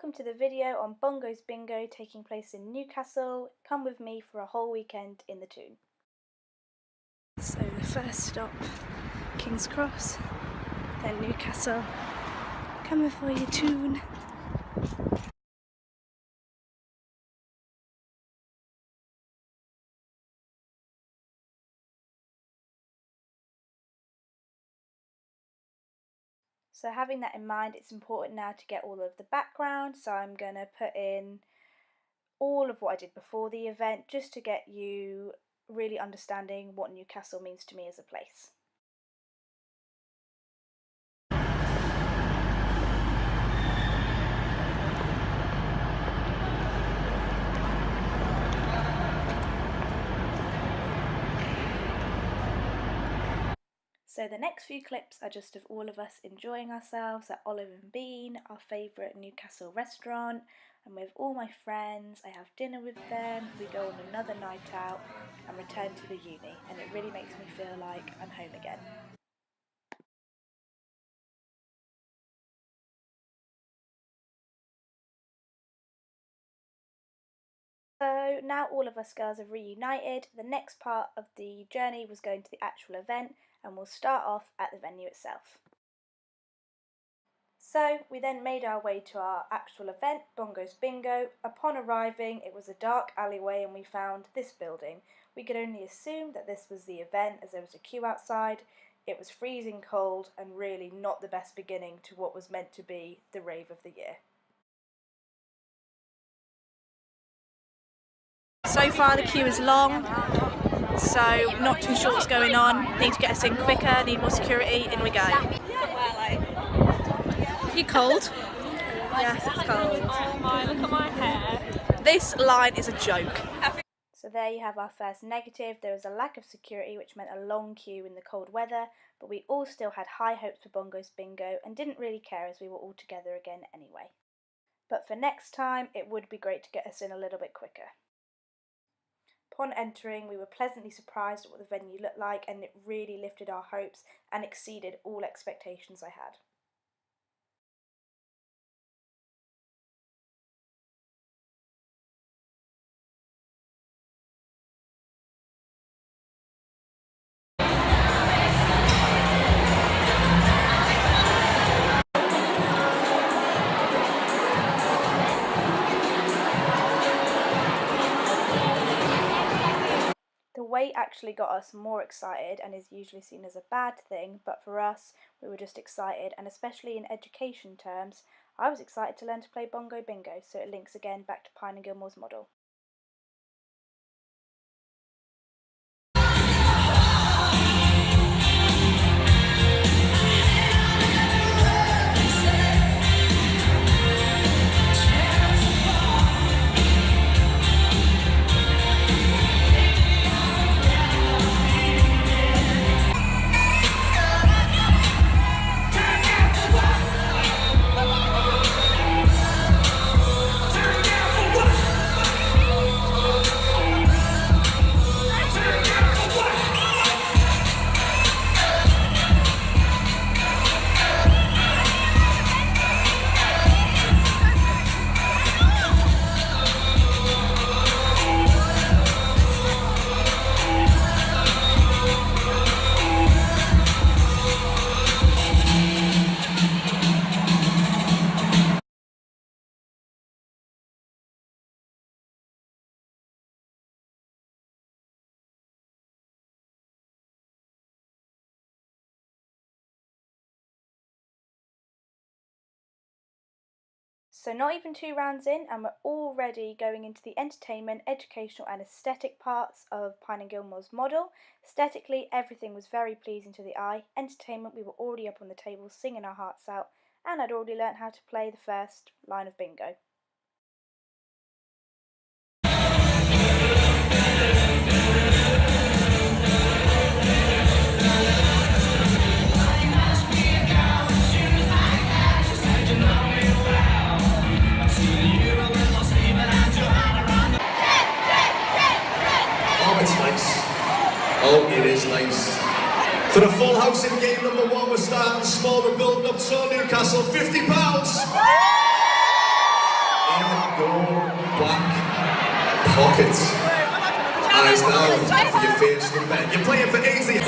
welcome to the video on Bongos Bingo taking place in Newcastle. Come with me for a whole weekend in the Toon. So the first stop, King's Cross, then Newcastle. Coming for your Toon. So having that in mind, it's important now to get all of the background, so I'm going to put in all of what I did before the event just to get you really understanding what Newcastle means to me as a place. So the next few clips are just of all of us enjoying ourselves at Olive and Bean, our favourite Newcastle restaurant. I'm with all my friends, I have dinner with them, we go on another night out and return to the uni, and it really makes me feel like I'm home again. So now all of us girls have reunited. The next part of the journey was going to the actual event, and we'll start off at the venue itself. So we then made our way to our actual event, Bongos Bingo. Upon arriving, it was a dark alleyway and we found this building. We could only assume that this was the event as there was a queue outside. It was freezing cold and really not the best beginning to what was meant to be the rave of the year. So far the queue is long, so not too sure what's going on. Need to get us in quicker, need more security, in we go. You cold? Yes, it's cold. Oh my, look at my hair. This line is a joke. So there you have our first negative. There was a lack of security, which meant a long queue in the cold weather, but we all still had high hopes for Bongos Bingo and didn't really care as we were all together again anyway. But for next time, it would be great to get us in a little bit quicker. Upon entering, we were pleasantly surprised at what the venue looked like, and it really lifted our hopes and exceeded all expectations I had. The wait actually got us more excited and is usually seen as a bad thing, but for us, we were just excited, and especially in education terms, I was excited to learn to play Bongo Bingo, so it links again back to Pine and Gilmore's model. So not even 2 rounds in and we're already going into the entertainment, educational and aesthetic parts of Pine and Gilmore's model. Aesthetically, everything was very pleasing to the eye. Entertainment, we were already up on the table singing our hearts out, and I'd already learnt how to play the first line of bingo. Oh, it is nice. For the full house in game number 1, we're starting small, we're building up to Newcastle, £50. pocket. Eyes down for your face to bed. You're playing for easy.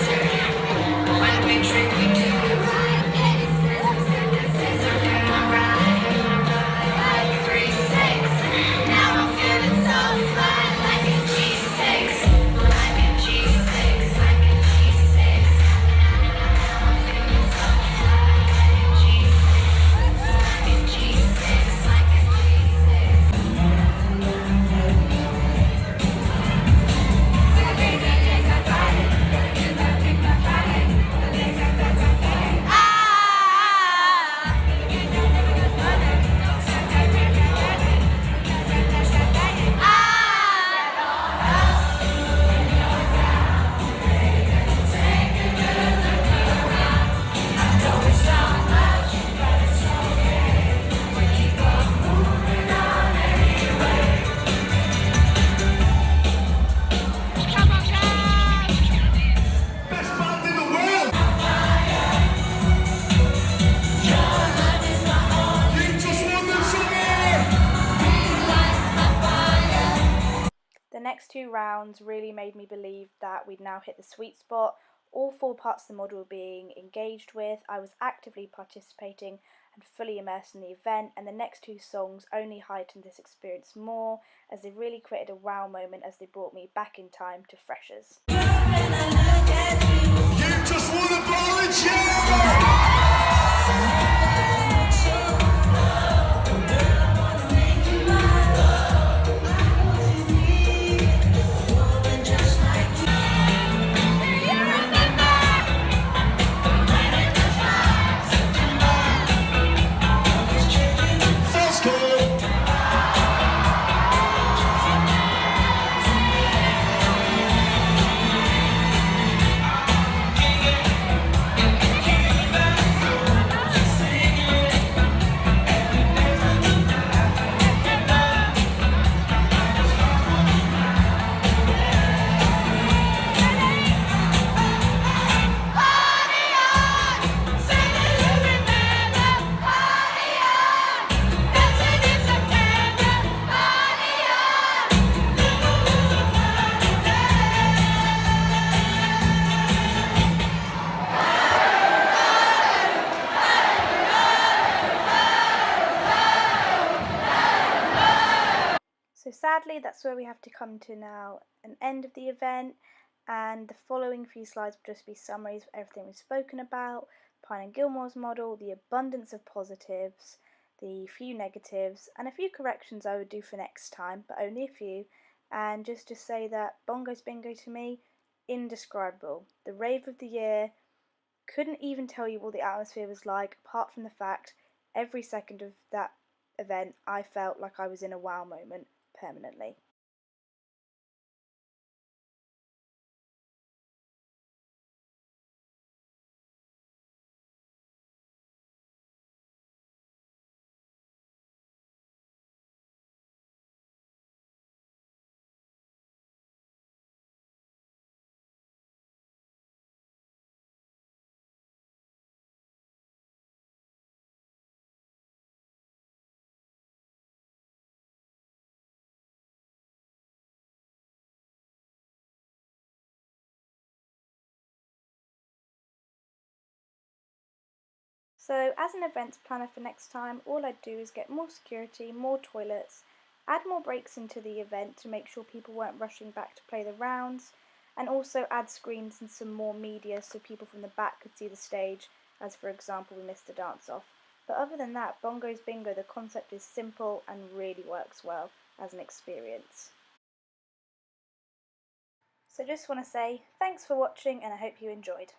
The next 2 rounds really made me believe that we'd now hit the sweet spot. All 4 parts of the model were being engaged with, I was actively participating and fully immersed in the event, and the next 2 songs only heightened this experience more, as they really created a wow moment as they brought me back in time to freshers. You just won a ball of gel! So sadly, that's where we have to come to now, an end of the event, and the following few slides will just be summaries of everything we've spoken about, Pine and Gilmore's model, the abundance of positives, the few negatives, and a few corrections I would do for next time, but only a few, and just to say that Bongos Bingo to me, indescribable. The rave of the year, couldn't even tell you what the atmosphere was like, apart from the fact every second of that event I felt like I was in a wow moment. Permanently. So as an events planner for next time, all I'd do is get more security, more toilets, add more breaks into the event to make sure people weren't rushing back to play the rounds, and also add screens and some more media so people from the back could see the stage, as for example we missed the dance off. But other than that, Bongos Bingo, the concept is simple and really works well as an experience. So just want to say thanks for watching, and I hope you enjoyed.